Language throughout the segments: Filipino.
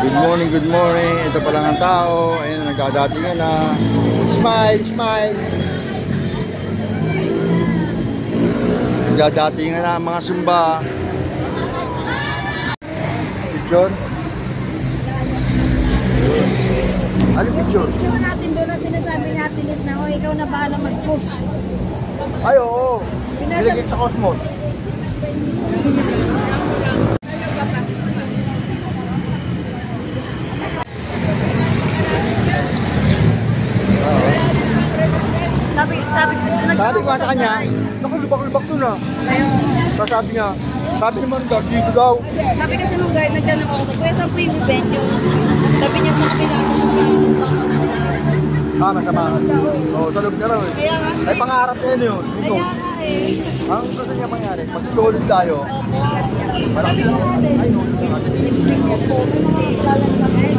Good morning, good morning. Ito pa lang ang tao. Ayun, nagdadatingan na. Smile, smile. Nagdadatingan na ang mga sumba. Picture? Ano picture? Picture natin doon na sinasabi ni Ate Liz na, oh, ikaw na bahala mag-push. Ay, oo. Nilagay sa Cosmos. Sabi ko sa kanya, nakulubak-lubak to na. Sabi niya, sabi naman dito daw. Sabi kasi nung guide, nagtanong ako, kuya, saan po yung event yung... Sabi niya sa akin lang. Masama. Oo, sa loob na raw eh. Kaya nga. Ay, pangarap na yun yun. Kaya nga eh. Ang gusto niya mangyari, mag-solid tayo. Malaki lang yan. Ay, no, sa atin. Sabi ko, para na yun.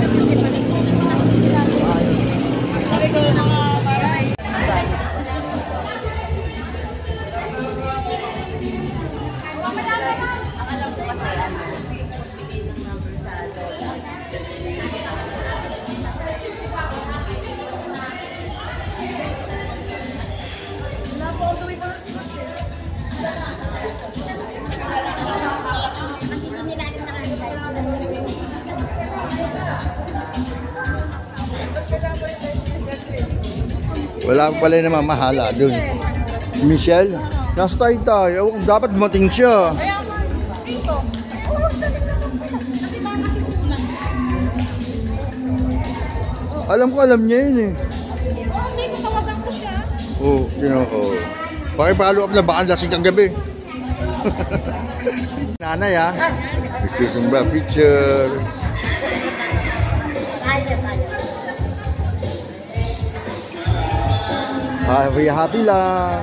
Wala pa pala naman mahala dun. Michelle, nasa tayo. Dapat dumating siya. Alam niya yun eh. Hindi ko tawagan ko siya. Oo, pakipalo up na baka lasing kang gabi. Nanay ha. Nagsusumba picture. Happy lang.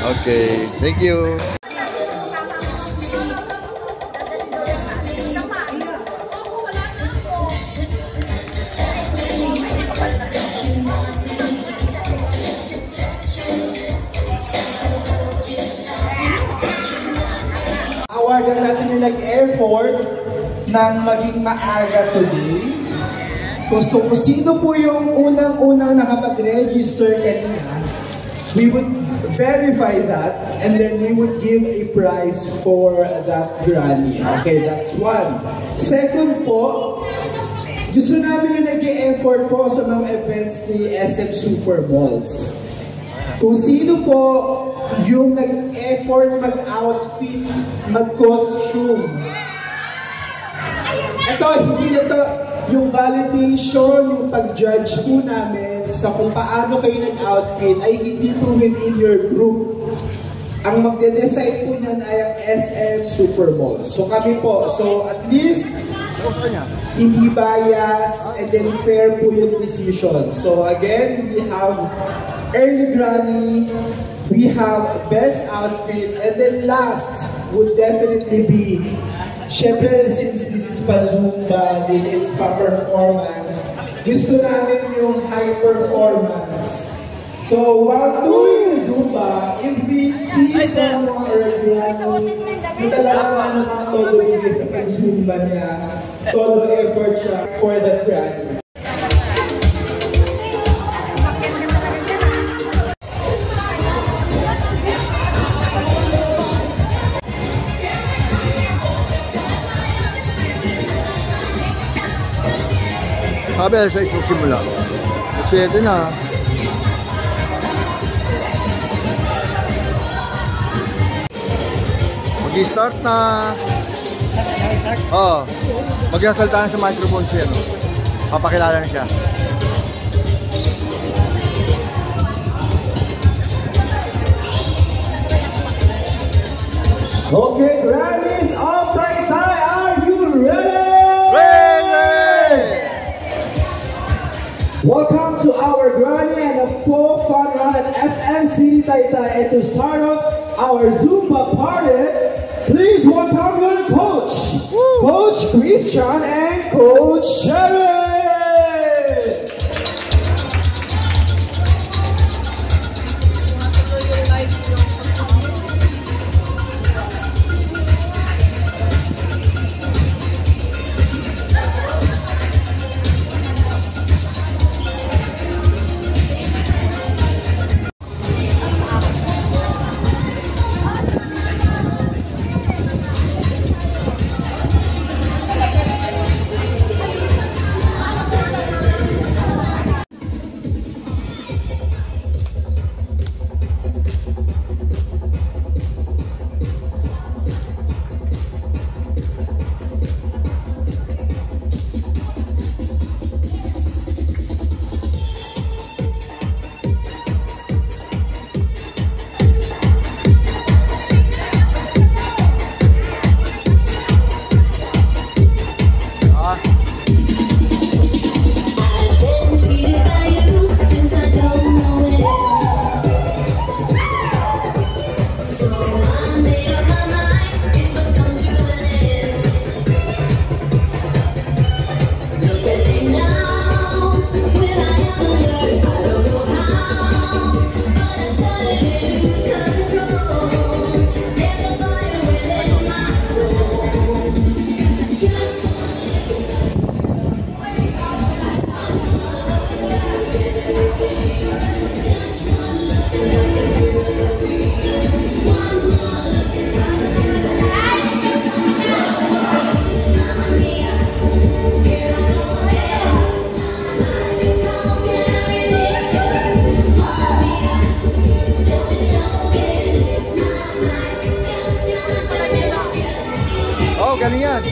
Okay, thank you. Awardan natin yung nag-effort ng maging maaga today. Kung sino po yung unang-unang nakapag-register kanina, we would verify that and then we would give a prize for that granny. Okay, that's one. Second po, gusto namin yung nag-effort po sa mga events ni SM Super Malls. Kung sino po yung nag-effort mag-outfit, mag-costume. Ito, hindi na to yung validation, yung pag-judge po namin sa kung paano kayo nag-outfit ay hindi po within your group. Ang magde-decide po niyan ay ang SM Super Mall. So kami po, so at least hindi bias and then fair po yung decision. So again, we have early granny, we have best outfit, and then last would definitely be, syempre since this is pa Zumba, this is pa performance, gusto namin yung high performance. So while doing Zumba, if we see someone or a granny, yung talagang ano ang todo bigay sa pag-Zumba niya, todo effort siya for that granny. Sabi sa simula. Kasi ito na. Mag-start na. Oo. Mag-nasaltahan sa microphone siya. No? Papakilala na siya. Okay, Grannies of Taytay, are you ready? Ready! Welcome to our Granny and a full fun run at SM City Taytay. And to start off our Zumba party, please welcome your coach, Coach Christian and Coach Sherry. Magkano yan?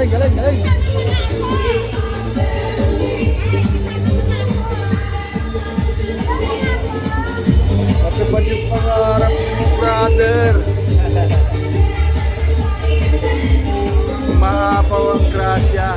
Galing. Matupad yung pangarap mo, brother. Umaapaw ang grasya.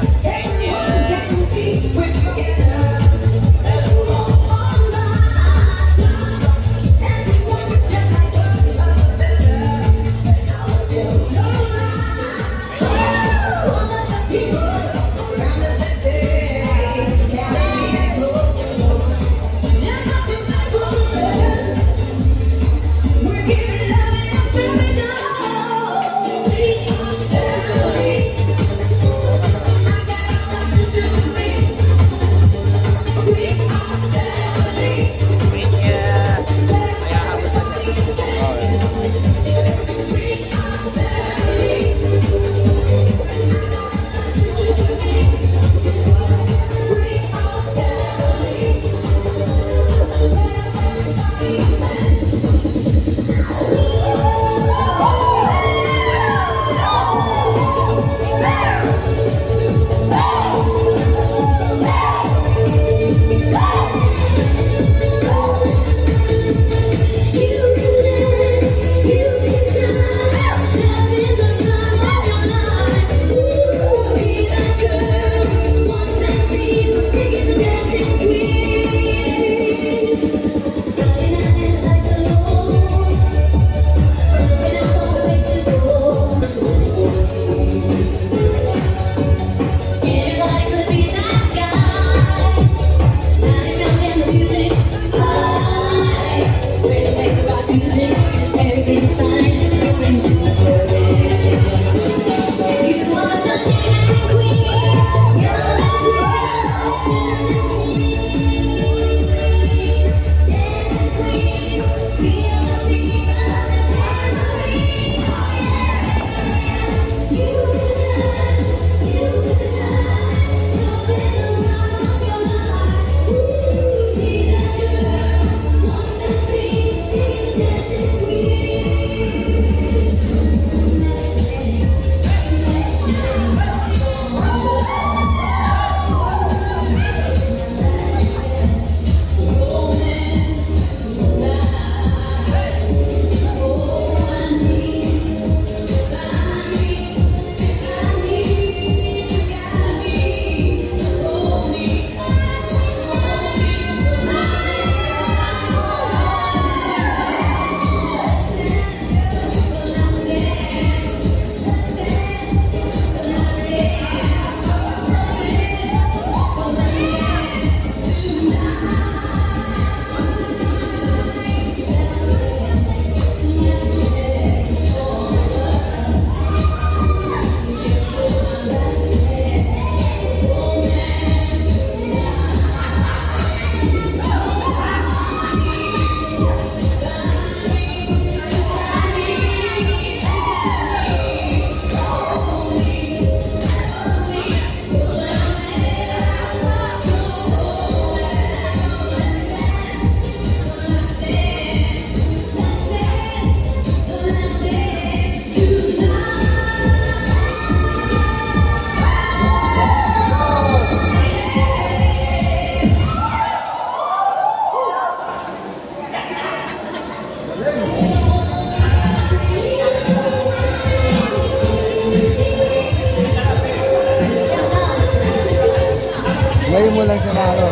Ngayon mo lang sinaro.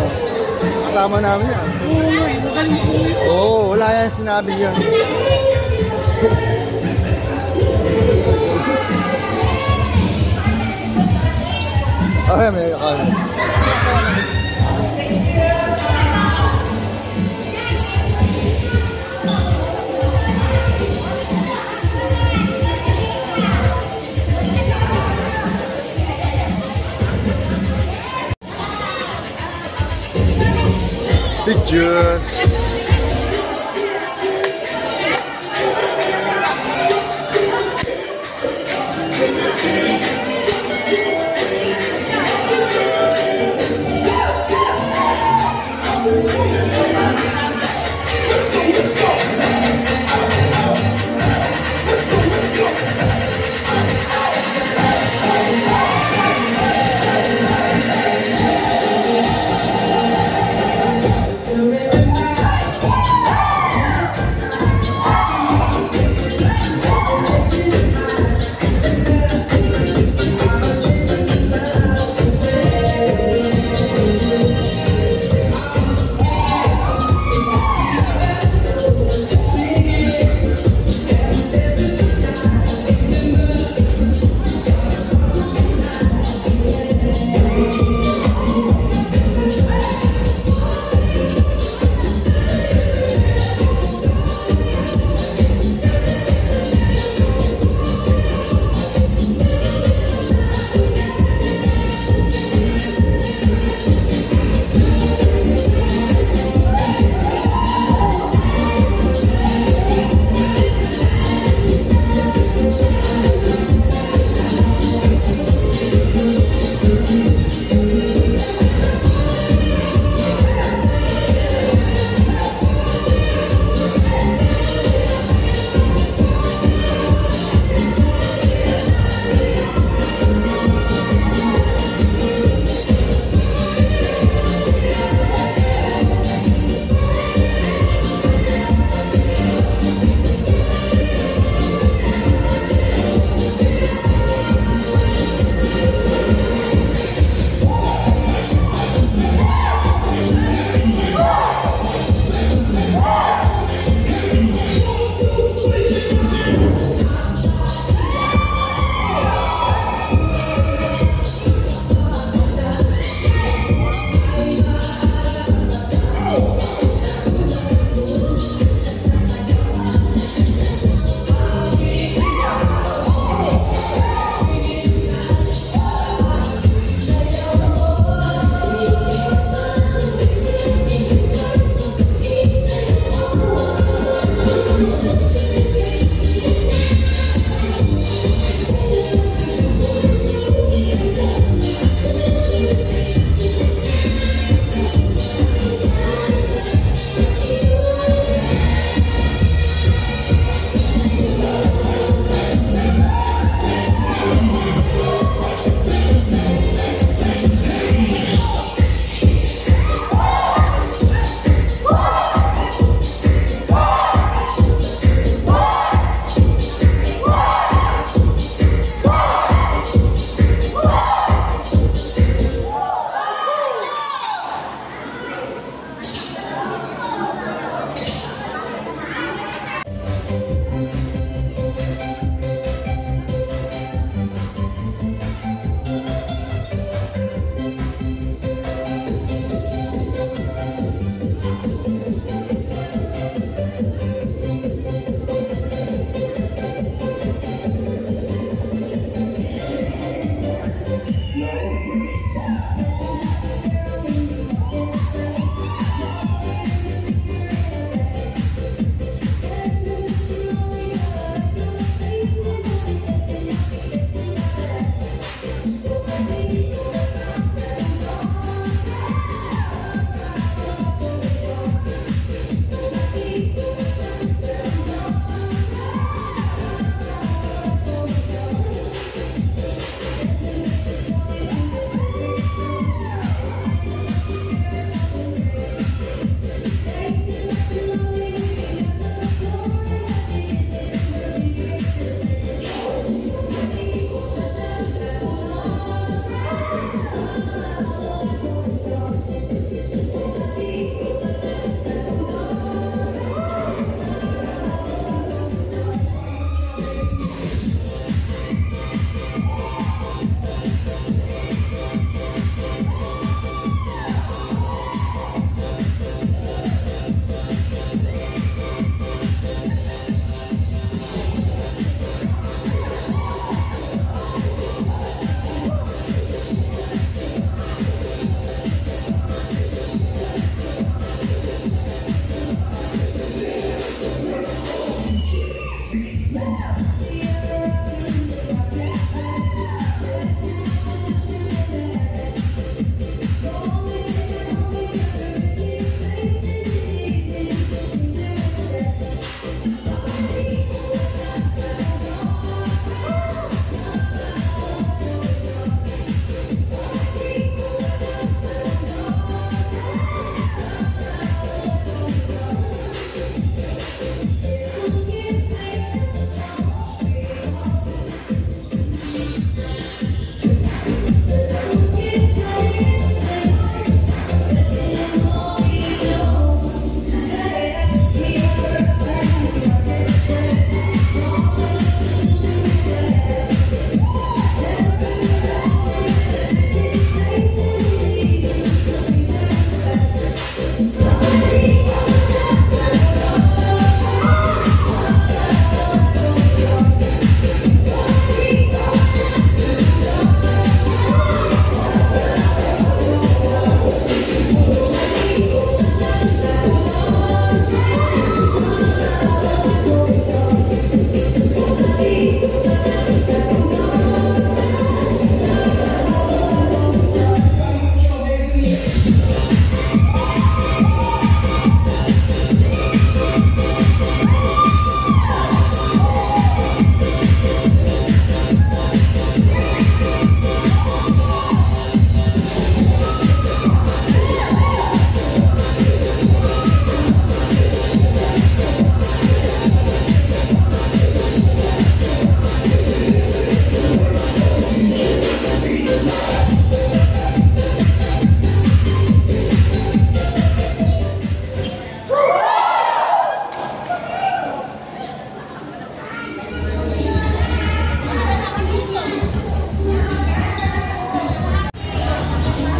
Kasama namin yan. Oo, wala yan sinabi yun. Ay, may kami. Picture.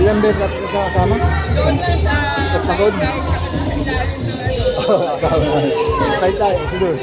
Ilang beses natin sa kasama? Doon na sa Pagpagod? tsaka doon sa ilalim ng ano. Tayo tayo, siguro.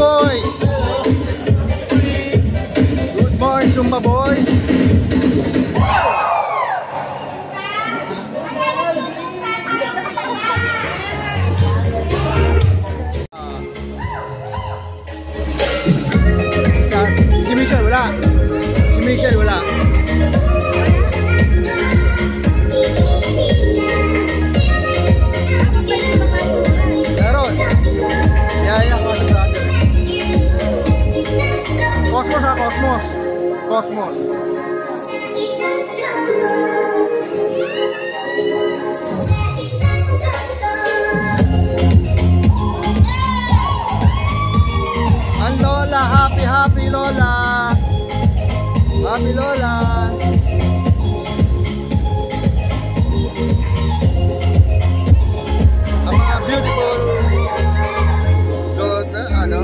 boys! Good morning, Zumba boys! Si Michelle wala. Si Michelle wala. Meron. Yaya ko sa atin. Cosmos ha, Cosmos. Cosmos. Ang Lola, happy Lola. Happy Lola. Ang mga beautiful good, ano?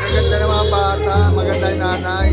Maganda ng mga bata, maganda yung nanay.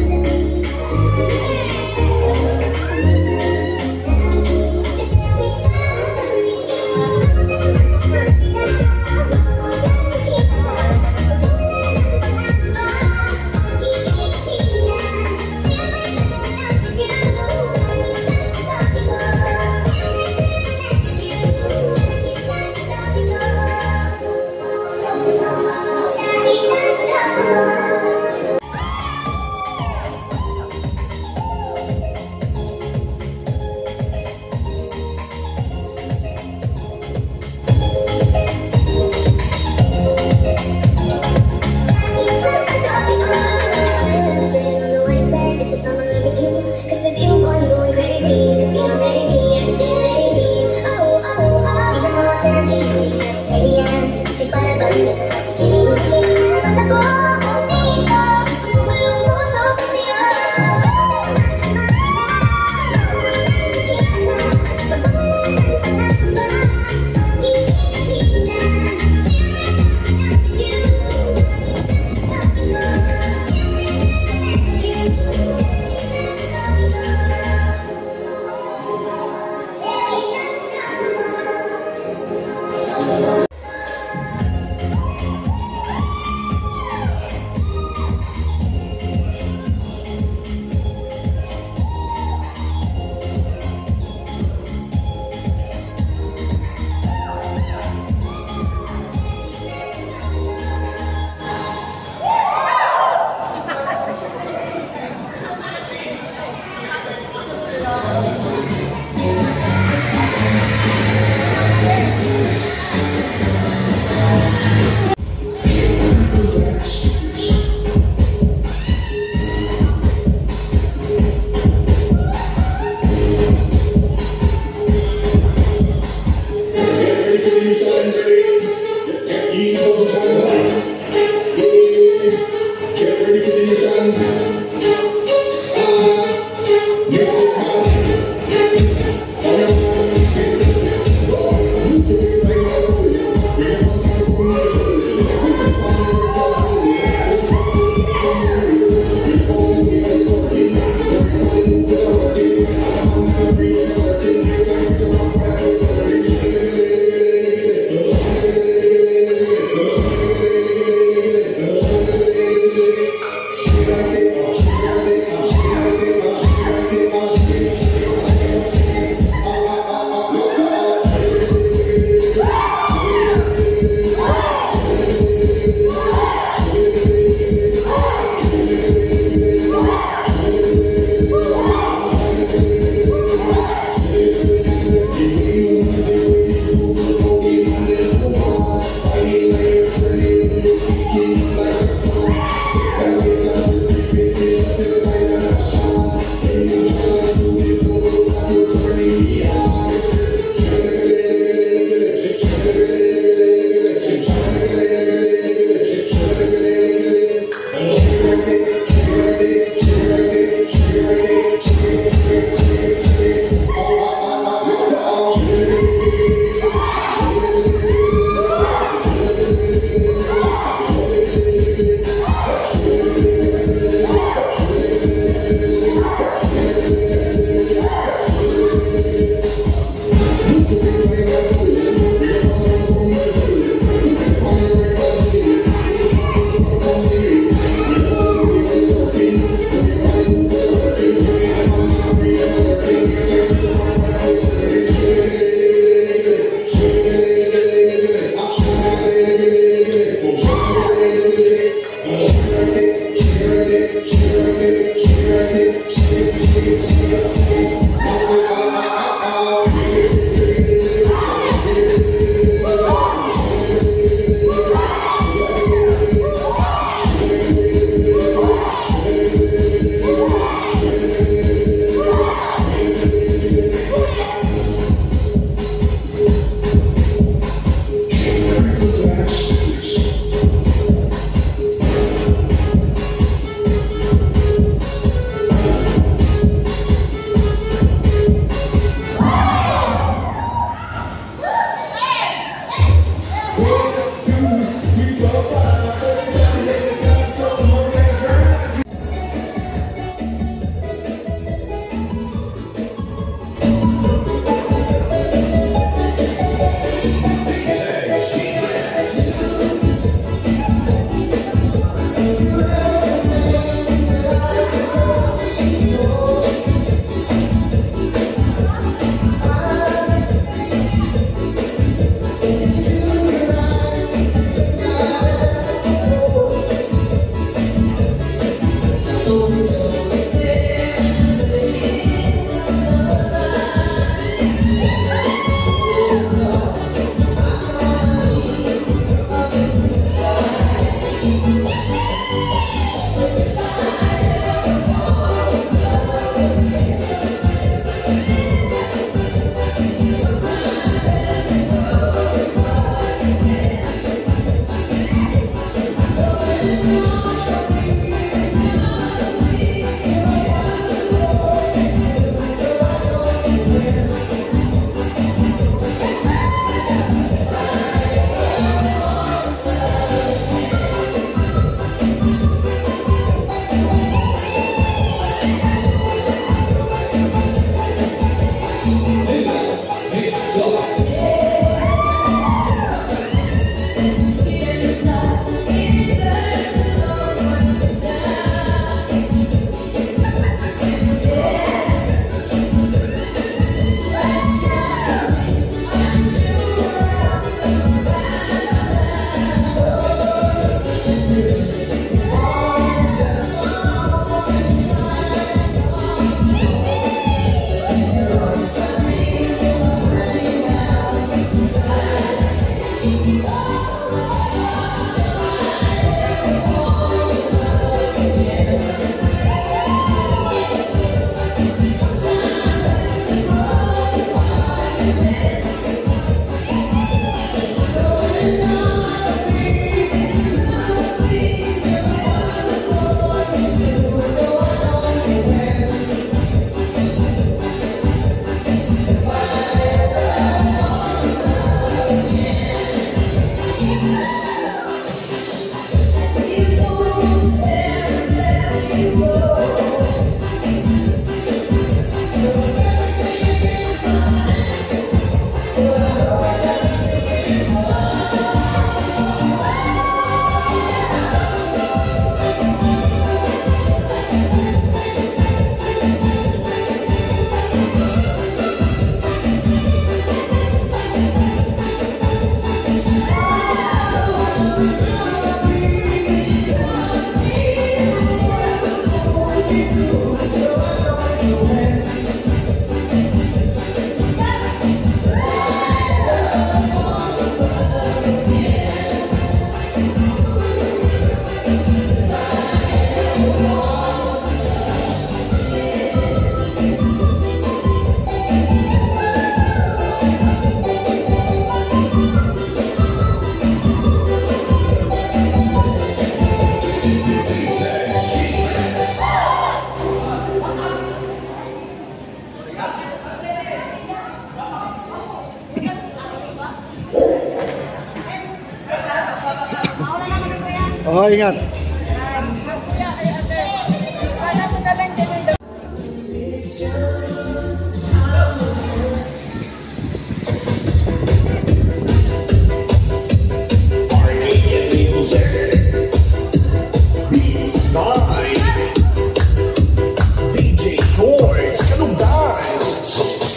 Oh, ingat.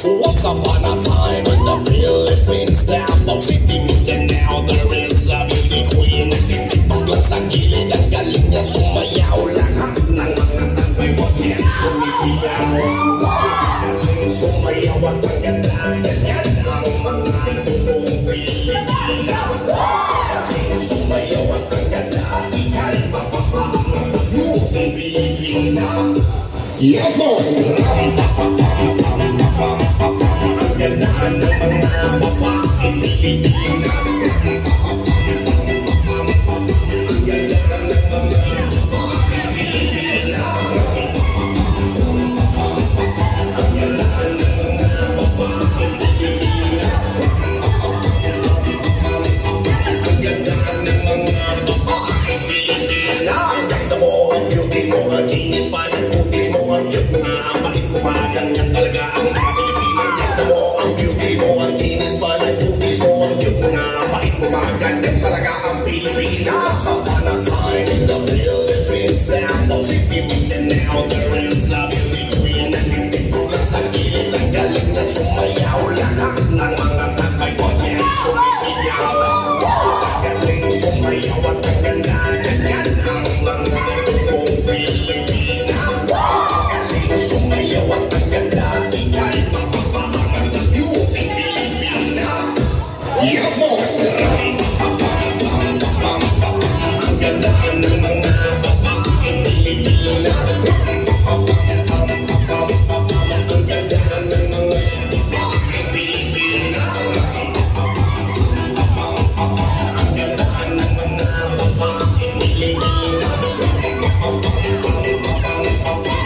Once upon a time in the Philippines, Davao City, Mindanao, there is a beauty queen. Nagtitipag sa gilid, ang galing niya sumayaw. Lahat ng mga tambay, wag yan sumisiyaw. Galing sumayaw at ang ganda, ganyan ang mga buong Pilipina. Galing sumayaw at ang ganda, ika'y mapapahanga sa buong Pilipina. Yes, mo! Ang ganda ng mga babaeng Pilipina. Ang ganda ng mga babaeng Pilipina. Ang ganda ng mga babaeng Pilipina. Ang ganda ng mga babaeng Pilipina. Ang ganda mo, ang beauty mo, ang kinis pa ng kutis mo, ang cute na ang bait mo pa, ganyan talaga ang mga Pilipina. Ang ganda mo, ang beauty mo, ang kinis pa ng kutis mo, ang cute na ang bait mo pa, ganyan talaga ang Pilipina. Once upon a time in the Philippines, Davao City, Mindanao, there is a beauty queen. Nagtitipog lang sa gilid, ang galing na sumayaw. Lahat ng mga tagay ko yan sumisiyaw. Galing sumayaw at ang ganda, ganyan ang mga tugong Pilipina. Galing sumayaw at ang ganda, ika'y mapapahanga sa beauty Pilipina. Yes, mo! Ang ganda ng mga babaeng Pilipina. Ang ganda ng mga babaeng Pilipina. Ang ganda ng mga babaeng Pilipina.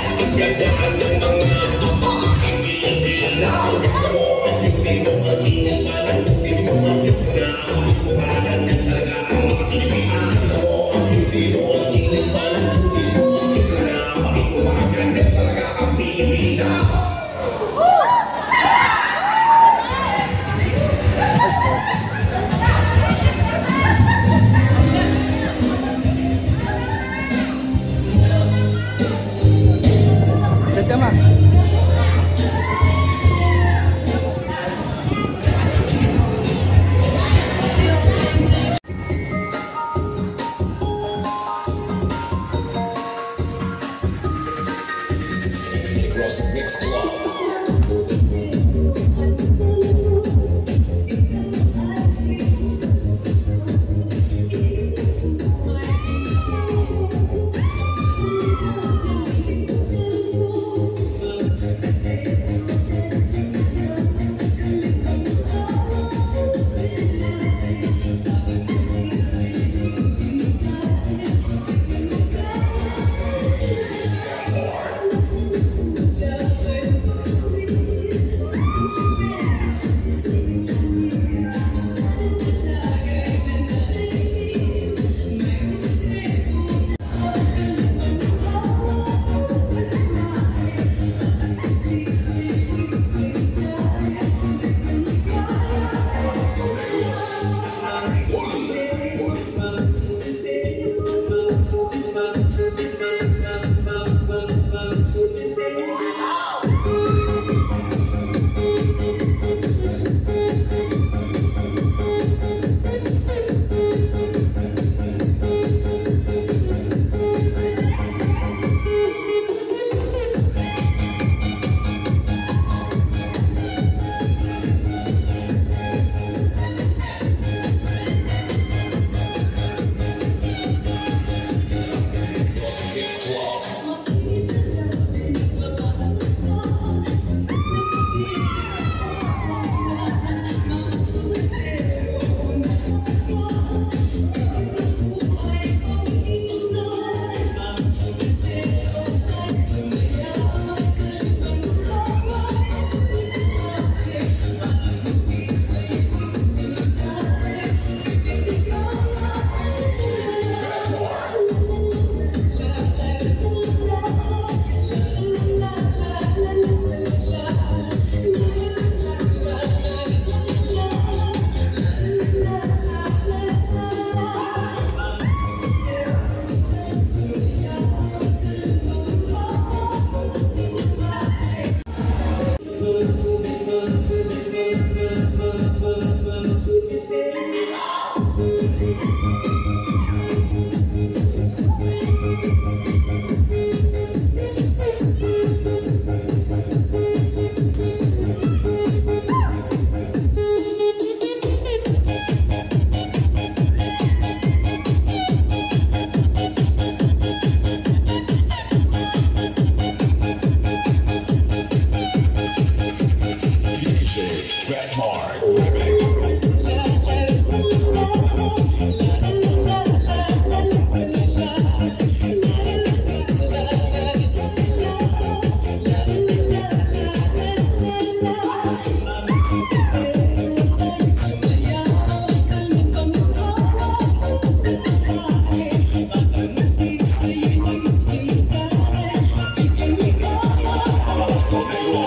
Ang ganda ng mga babaeng Pilipina. Ang ganda mo, ang beauty mo, ang kinis pa ng kutis mo, ang cute na ang mukha, ganyan talaga ang mga Pilipina. Ang beauty mo, ang kinis pa ng kutis mo, ang cute na ang mukha, ganyan talaga ang Pilipina. Ganda ma. Mix Club.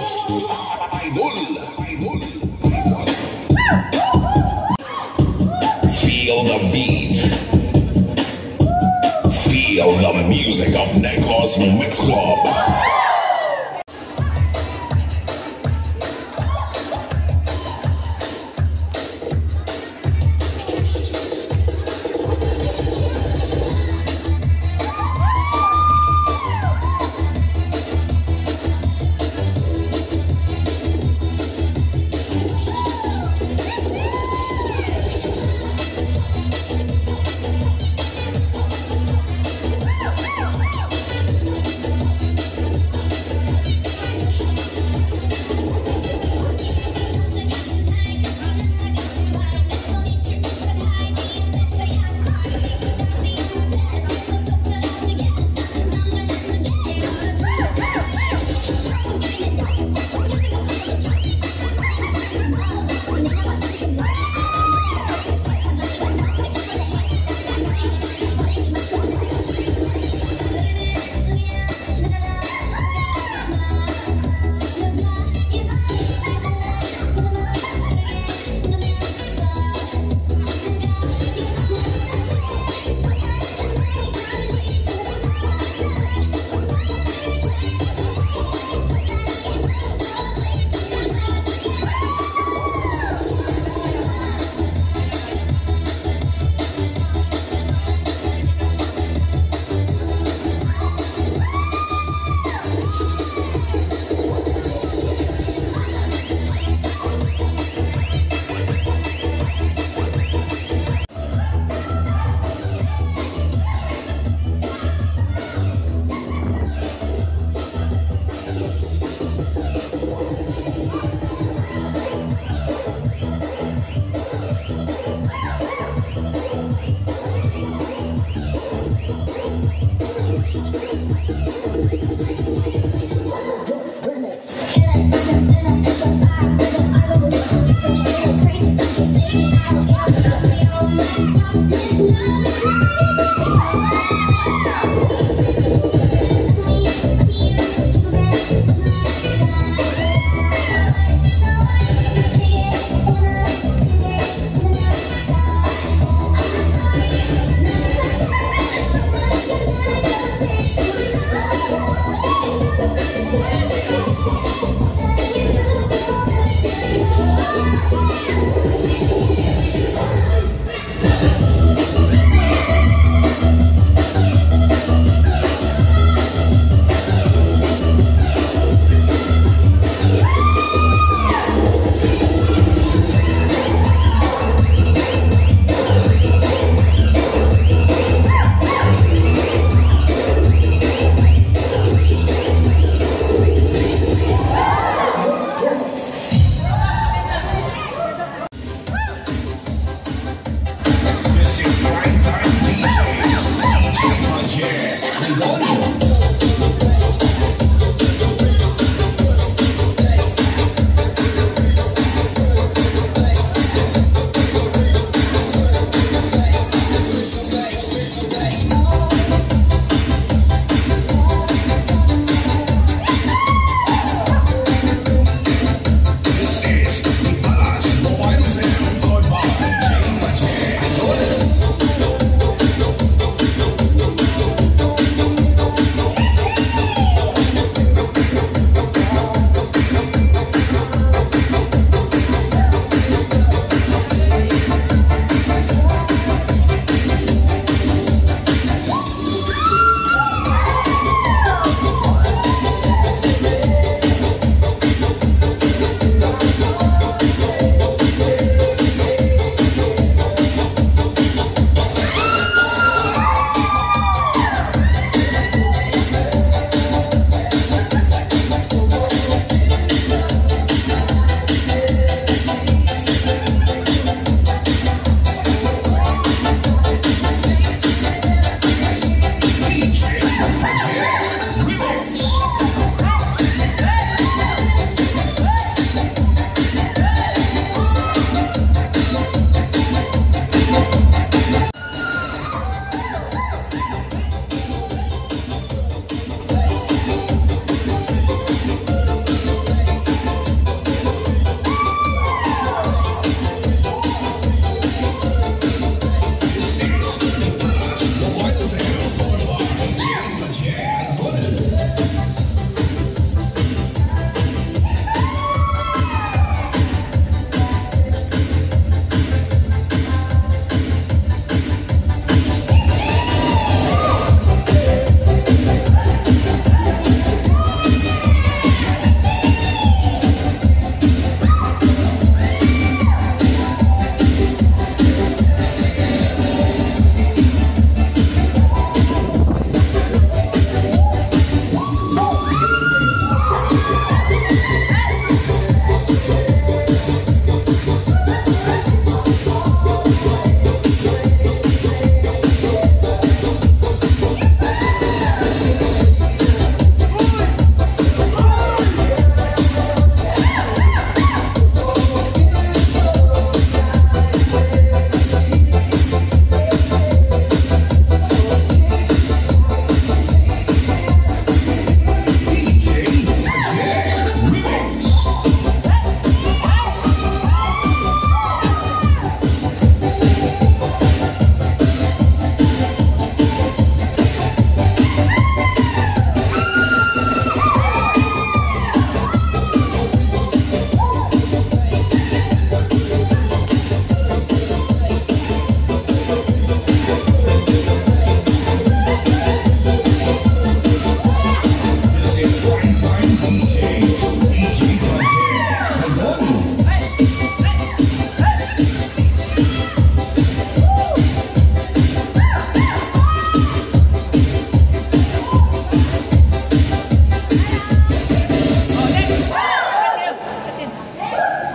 Negros Idol. Feel the beat. Feel the music of Negros Mix Club.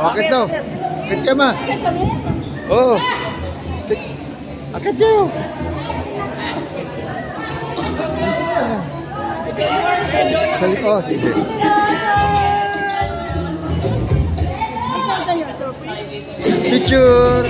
Akit daw. Akit ka ma. Oo. Akit daw. Oh, sige. Picture.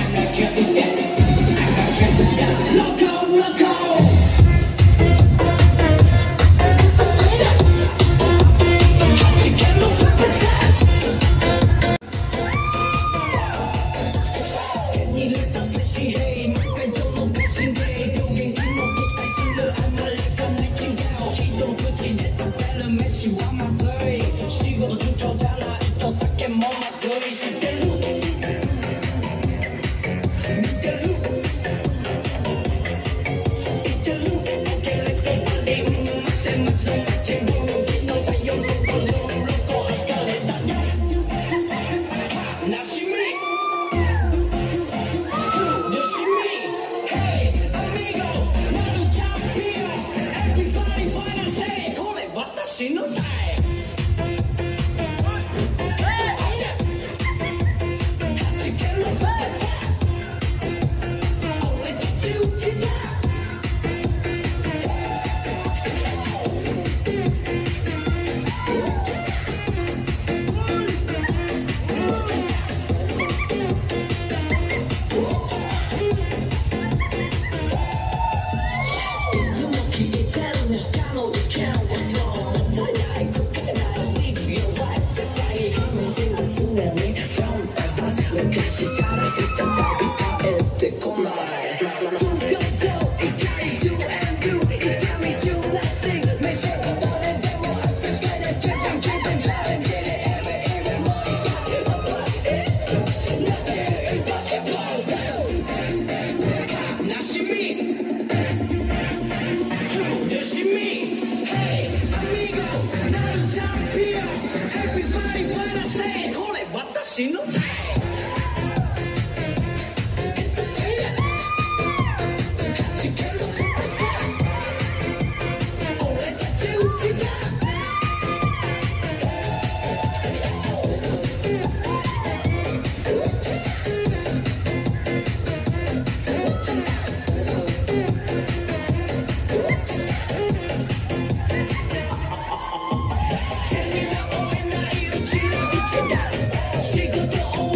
She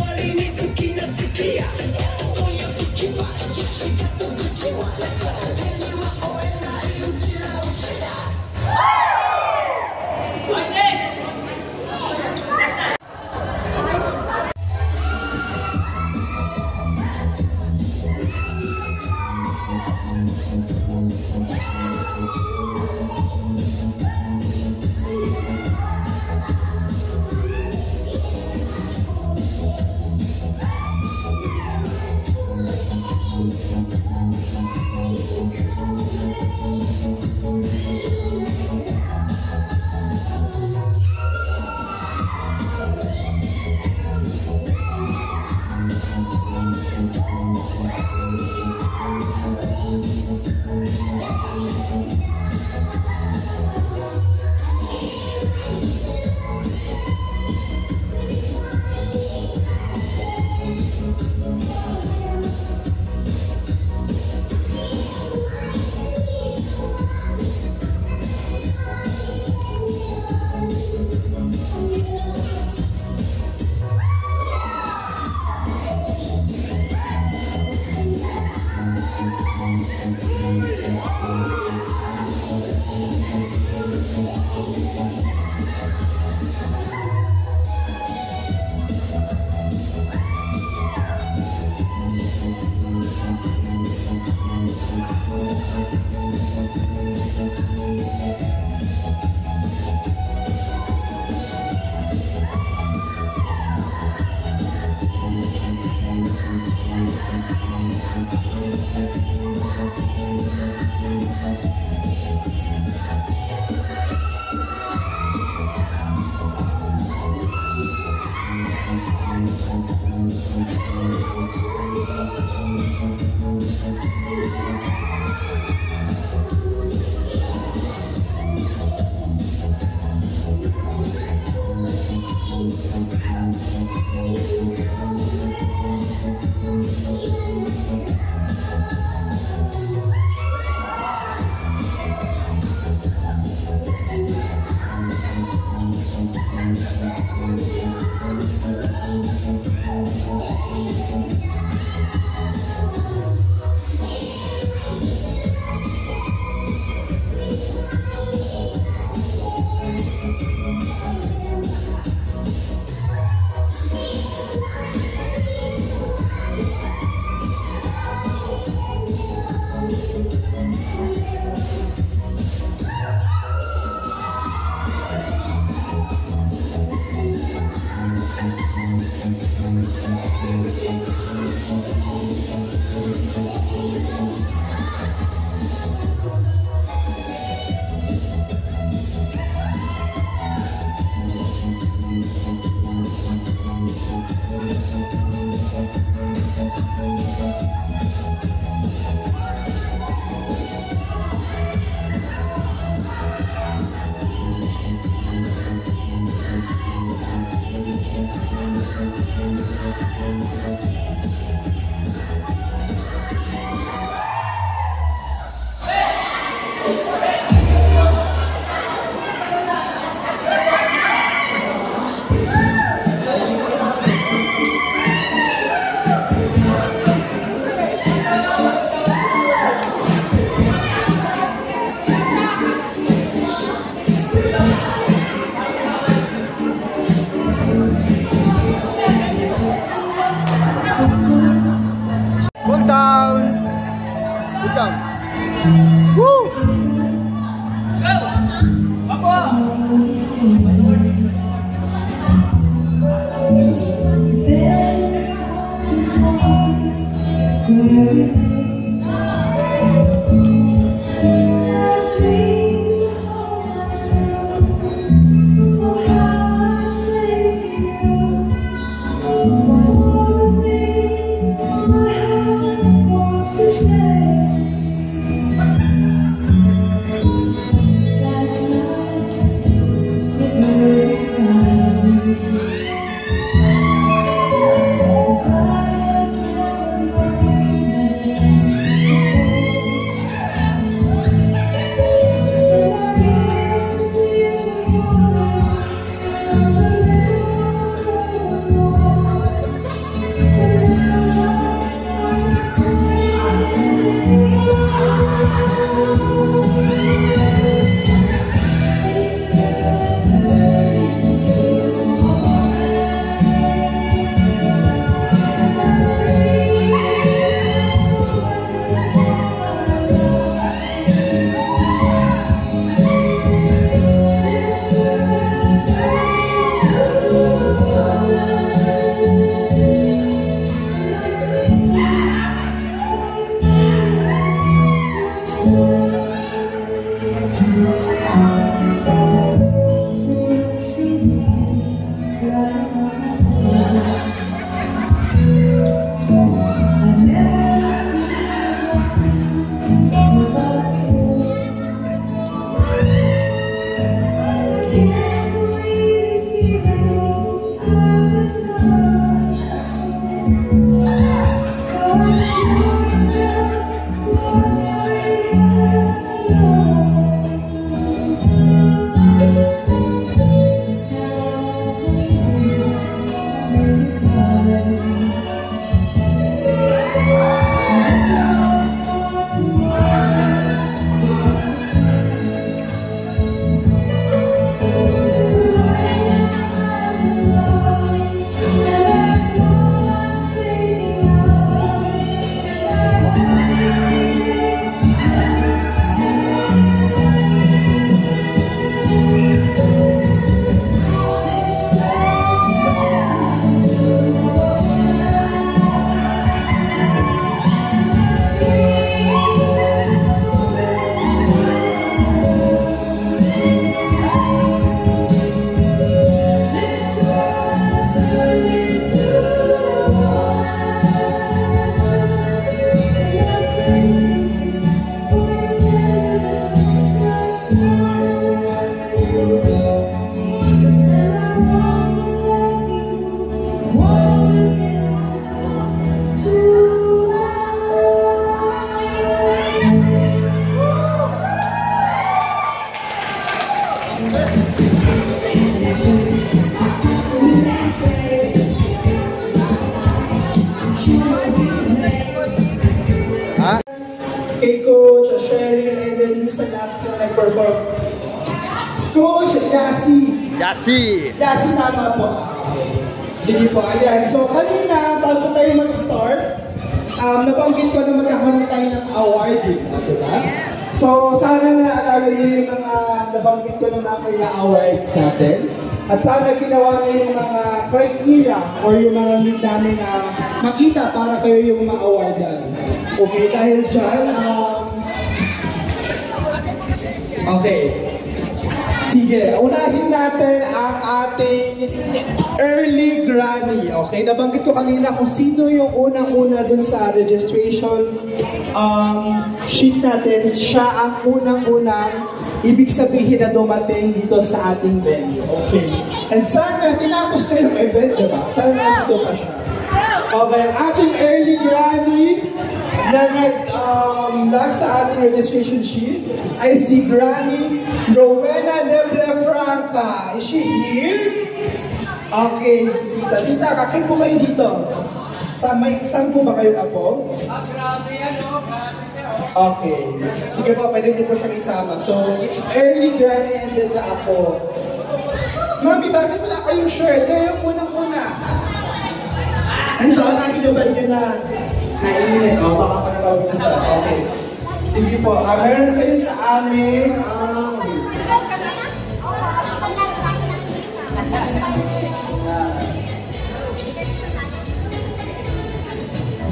Yasi. Yasi, tama po. Sige po, ayan. So, kanina, bago tayo mag-start, nabanggit ko na magkakaroon tayo ng award, diba? So, sana naalala niyo yung mga nabanggit ko na mga awards natin. At sana ginawa niyo yung mga criteria or yung mga need namin na makita para kayo yung ma-awardan. Okay, dahil dyan, okay. Sige, unahin natin ang ating early granny. Okay, nabanggit ko kanina kung sino yung unang-una dun sa registration sheet natin. Siya ang unang-unang ibig sabihin na dumating dito sa ating venue. Okay. And sana tinapos na yung event, diba? Sana nandito pa siya. Okay, ang ating early granny na nag sa ating registration sheet ay si Granny Rowena Franca. Is she here? Okay, si Tita. Tita, kakit po kayo dito. Saan po ba kayo apo? Grabe yan, no? Okay. Sige po, pwede niyo po siyang isama. So, it's early Granny and then the apo. Mami, bakit wala kayong shirt? Kayo yung unang-una. Ano, nakinuban nyo na nainit. O, baka panabawin na sa... Okay. Sige po, meron kayo sa amin.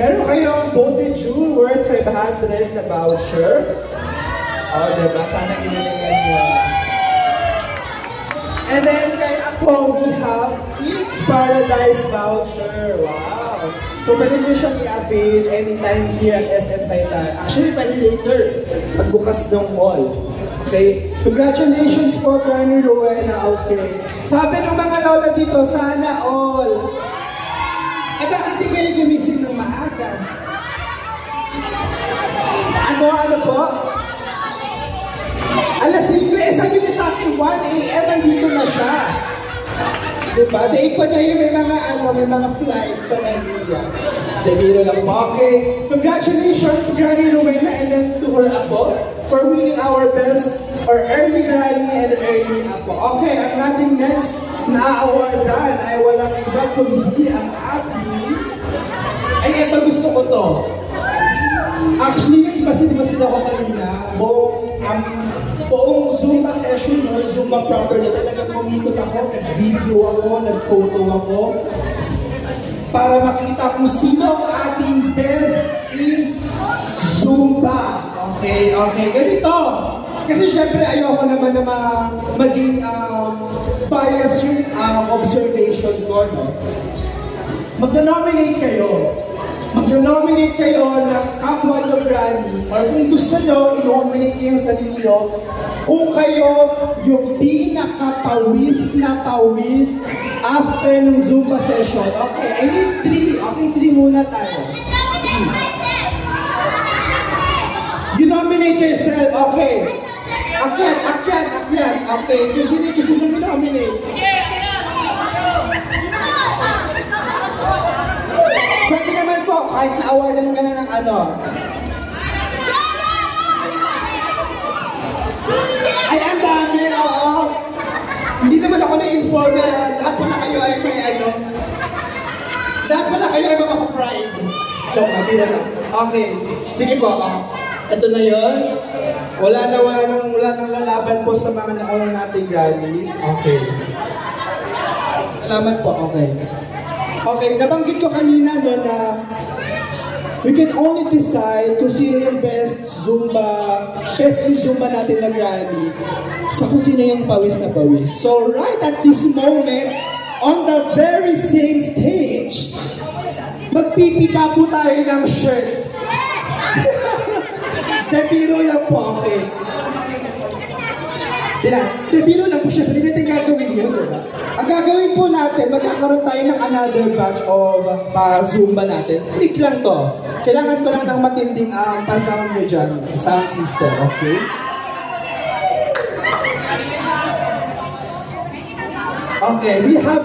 Meron kayong Bote Jewel worth 500 na voucher. O, diba? Sana ginalingan nyo. And then kay ako, we have Eats Paradise voucher. Wow! So, pwede nyo siyang i-avail anytime here at SM Taytay. Actually, pwede later, pagbukas ng mall. Okay? Congratulations po, Granny Rowena. Okay. Sabi ng mga lola dito, sana all. Eh, bakit di kayo gumising ng maaga? Ano po? Alas 5, sabi niya sa akin, 1 AM, nandito na siya. Diba? Dahil pa tayo may mga flights sa Nigeria. Dahil lang po. Okay, congratulations, Granny Rowena, and then to her apo, for winning our best, or early Granny and early apo. Okay, ang nating next na awardan ay walang iba kundi ang ating... Ay, ito gusto ko to. Actually, basid-basid ako kanina, buong Zumba session or Zumba proper na talagang kumikot ako, nag-video ako, nag-photo ako, para makita kung sino ang ating best in Zumba. Okay, ganito. Kasi syempre ayoko naman na maging bias yung observation ko, no? Mag-nominate kayo ng kapwa nyo Granny, or kung gusto nyo, i-nominate nyo yung sarili nyo, kung kayo yung pinakapawis na pawis after ng Zumba session. Okay, I need 3. Okay, 3 muna tayo. You nominate yourself. Okay. Akyat. Okay, gusto nyo nominate. Pwede naman po, kahit na-awardan ka na ng ano. Ay, ang dami, oo. Hindi naman ako na-inform na lahat pala kayo ay may ano. Lahat pala kayo ay mga pride. Joke, hindi na lang. Okay, sige po. Ito na yun. Wala nang lalaban po sa mga naunang nating Grannies. Okay. Salamat po, okay. Okay, nabanggit ko kanina no na we can only decide kung sino yung best in Zumba natin na Granny sa kung sino yung pawis na pawis. So right at this moment, on the very same stage, magpipika po tayo ng shirt. Debiro lang po, okay. Debiro lang po siya, pero hindi natin gagawin yun, diba? Ang gagawin po natin, magkakaroon tayo ng another batch of Zumba natin. Click lang to. Kailangan ko lang ng matinding pa-sound nyo dyan, sound system, okay? Okay, we have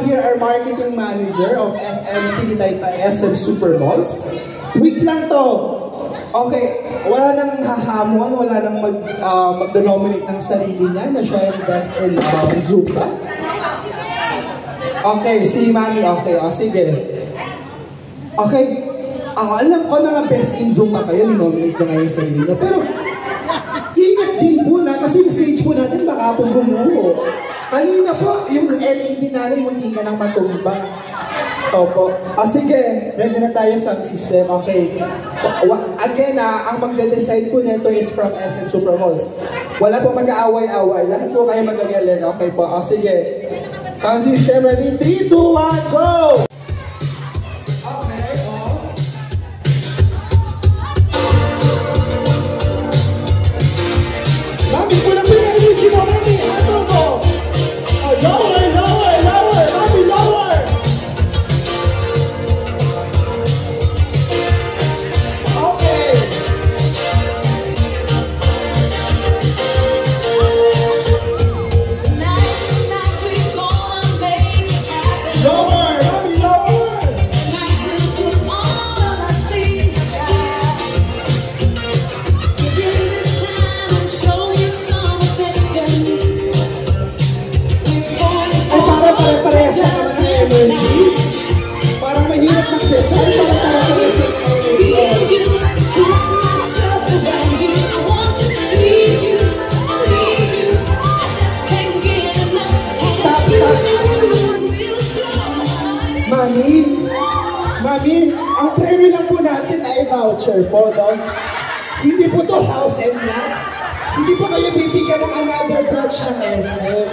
here our marketing manager of SM City Taytay SM Super Malls. Quick lang to. Okay, wala nang hahamon, wala nang mag-nominate ng sarili niya na siya yung best in Zumba. Okay, si Mami, okay, sige. Okay, alam ko na nga best in Zumba kayo, ni-nominate ko na yung sarili niya. Pero, ingat din po na, kasi yung stage po natin baka po gumuho. Kanina po, yung LED namin munti ka ng matumba. Opo. Sige, ready na tayo sa system. Okay. Again, ang magde-decide po nito is from SM Supermalls. Wala po mag-aaway-away. Lahat po kayo mag-agaling. Okay po. Sige. Sound system ready? 3, 2, 1, go! Okay, Mami, kulang po yung energy mo, Mami. Ato mo. Lower, lower, lower. Mami, lower. Okay. Lower, Mami, lower. Pare-parehas na naman ang energy. Parang mahirap mag-design, parang pare-parehas ang energy. Stop. Mami, ang premyo lang po natin ay voucher po, no? Hindi po to house and lot. Hindi po kayo bibigyan ng another batch ng SM.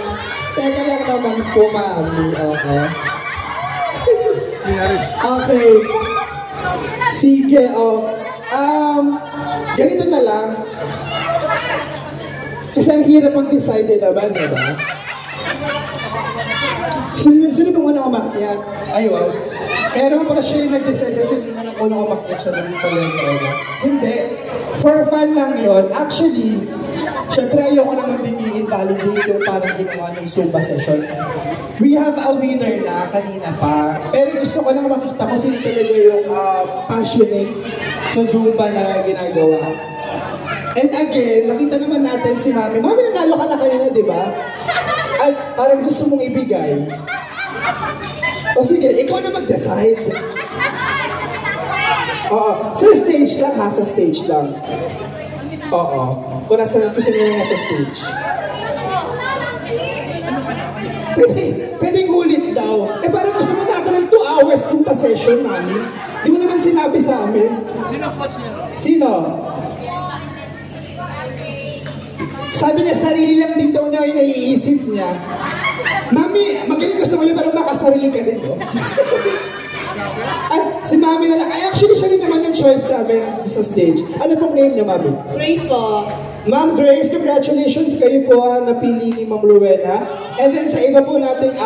Teka lang naman po, Mami. Okay. Okay. Sige, ganito na lang. Kasi ang hirap mag-decide naman, diba? Sino bang unang umakyat? Ay, wow. Kaya naman pala siya yung nag-decide kasi hindi naman ang unang umakyat siya ng talento. Hindi. For fun lang yun. Actually, syempre ayoko naman din i-invalidate yung parang ginawa ng Zumba session. We have a winner na kanina pa. Pero gusto ko lang makita kung sino talaga yung passionate sa Zumba na ginagawa. And again, nakita naman natin si Mami. Mami, nanalo ka na kanina, di ba? Ay, parang gusto mong ibigay. O sige, ikaw na mag-decide. Oo, sa stage lang ha, sa stage lang. Oo, kung sino yung nasa stage. Pwedeng ulit daw. Eh parang gusto mo natin ng 2 hours yung pa-session, Mami. Di mo naman sinabi sa amin. Sino coach niya? Sino? Sabi niya, sarili lang din daw niya yung naiisip niya. Mami, magaling gusto mo yun, parang makasarili ka din, no? Ay, si Mami na lang. Ay, actually, siya rin naman yung choice namin sa stage. Ano pong name niya, Mami? Grace po. Ma'am Grace, congratulations kayo po napili ni Ma'am Rowena. And then sa iba po nating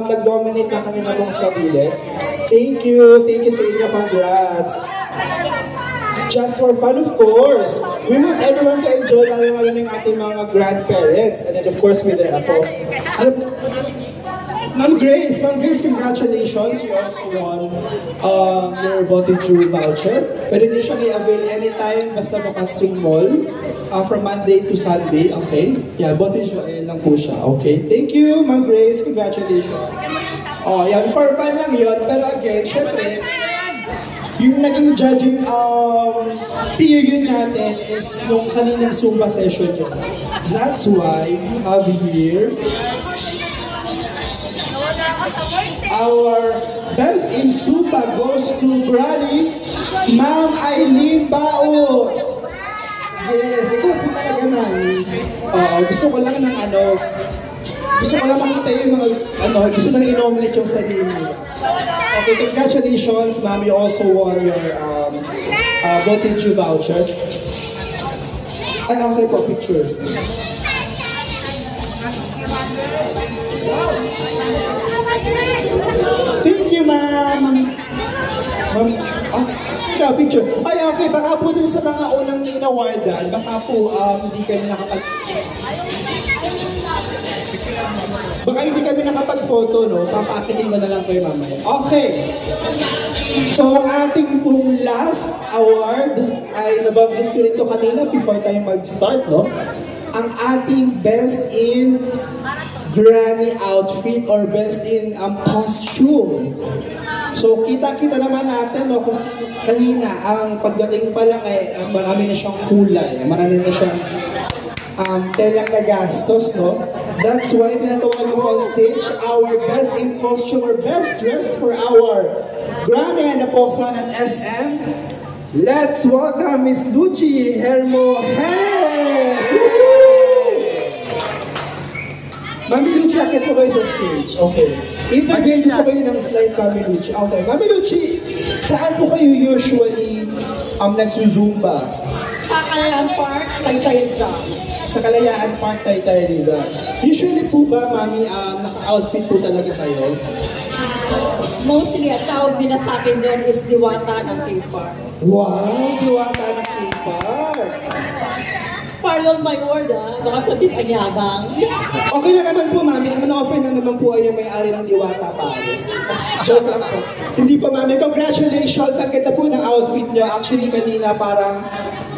nag-dominate na kanina pong sarili. Thank you sa inyo, congrats. Just for fun, of course. We want everyone to enjoy lalo ng ating mga grandparents. And then of course with their apo. Ma'am Grace, congratulations. You also won your Botiju voucher. Pwede din siya i-avail anytime basta makasing mall from Monday to Sunday, okay? Yeah, Botiju lang po siya, okay? Thank you, Ma'am Grace. Congratulations. Oh, yeah, for fun lang yun. Pero again, syempre, yung naging judging period natin is yung kaninang Zumba session yun. That's why we have here our best in Zumba goes to Granny, Ma'am Aileen Baot. Yes, ikaw po talaga, Mami. Gusto ko lang makita yung mga, gusto na i-nominate yung sarili. Okay, congratulations, Ma'am. You also won your Botiju voucher. Ay, okay po, picture. Thank you, Ma'am. Ma'am, picture. Ay, okay, baka po dun sa mga unang in-awardan, baka po hindi kayo nakapag... Baka hindi kami nakapag-photo, no? Papakitin ko na lang kayo mamaya. Okay. So, ang ating pong last award ay nabanggit ko rin ito kanina before tayo mag-start, no? Ang ating best in granny outfit or best in costume. So, kita-kita naman natin, no, kung kanina, ang pagdating pa lang ay marami na siyang kulay, marami na siyang telang na gastos, no? That's why tinatawagan ko on stage our best in costume or best dress for our granny and the Pofan at SM. Let's welcome Miss Luchi Hermo Hennes! Mami Luchi, akit po kayo sa stage. Okay. Interview po kayo ng slide, Mami Luchi. Okay. Mami Luchi, saan po kayo usually nagsusumba? Sa Kalayaan Park, Taytay Rizal. Sa Kalayaan Park, Taytay Rizal. Usually po ba, Mami, naka-outfit po talaga kayo? Mostly, ang tawag nila sa akin doon is Diwata ng K-Park. Wow! Diwata ng K-Park! Pardon my word, baka sabihin ang yabang. Okay na naman po, Mami. Ang na-offer na naman po ay yung may-ari ng Diwata Paris. Joke lang po. Hindi pa, Mami. Congratulations! Ang ganda po ng outfit niya. Actually, kanina parang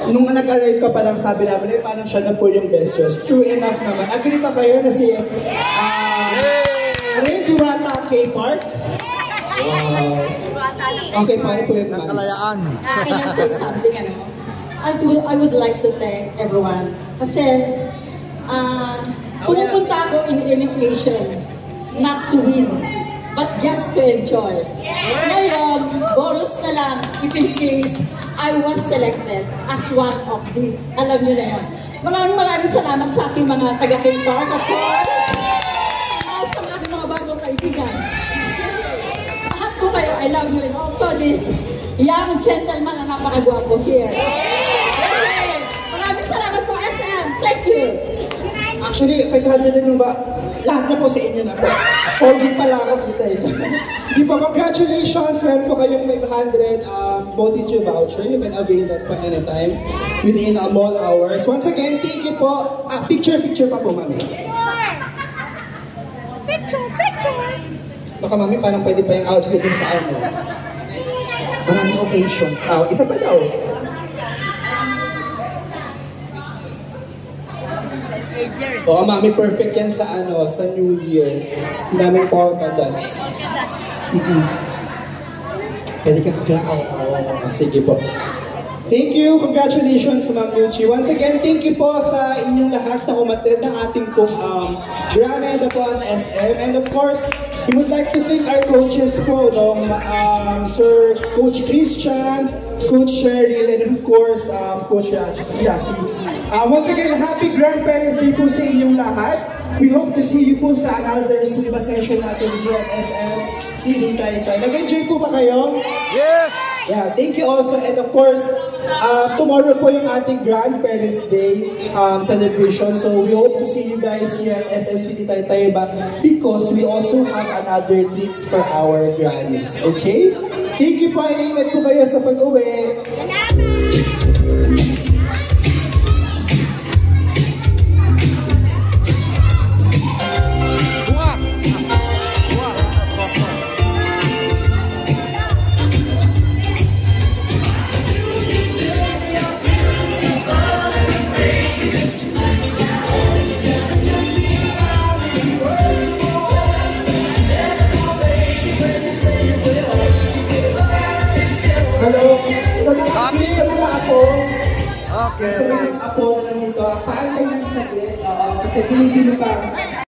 nung nag-arrive ka pa lang, sabi namin, parang siya na po yung best dress. True enough naman. Agree pa kayo na si Diwata K-Park? Wow. Okay, paano po yun, Mami? Kalayaan. Can I say something, I would like to thank everyone. Kasi, pumupunta ako in an occasion not to win, but just to enjoy. Ngayon, bonus na lang if in case I was selected as one of the, alam niyo na yun. Maraming salamat sa aking mga taga-K-Park, of course. Also, sa aking mga bagong kaibigan. Lahat ko kayo, I love you. And also this young gentleman na napakagwapo here. Okay. Maraming salamat po, SM. Thank you. Actually, 500 na ba? Lahat na po sa inyo na po. Pogi pala ako dito eh. Di po, congratulations. Meron po kayong 500 Body voucher. You can avail that po anytime within mall hours. Once again, thank you po. Picture pa po, Mami. Picture. Baka, Mami, parang pwede pa yung outfit din sa ano. Maraming occasion. Isa pa daw. Oo, Mami, perfect yan sa sa New Year. Daming polka dots. Pwede ka mag-clown. Sige po. Thank you. Congratulations, Ma'am Luchi. Once again, thank you po sa inyong lahat na umatid ng ating pong Grammy po at SM. And of course, we would like to thank our coaches po, Sir Coach Christian, Coach Cheryl, and of course, Coach Yasi. Once again, happy Grandparents Day po sa inyong lahat. We hope to see you po sa another Zumba session natin dito at SM. CD Taytay. Nag-enjoy po ba kayo? Yes! Yeah, thank you also. And of course, tomorrow po yung ating Grandparents Day celebration. So we hope to see you guys here at SM City Taytay because we also have another treats for our grannies. Okay? Thank you po. Ingat po kayo sa pag-uwi. Okay. Sa mga apo na nito, paantay ng sakit, kasi pinipili pa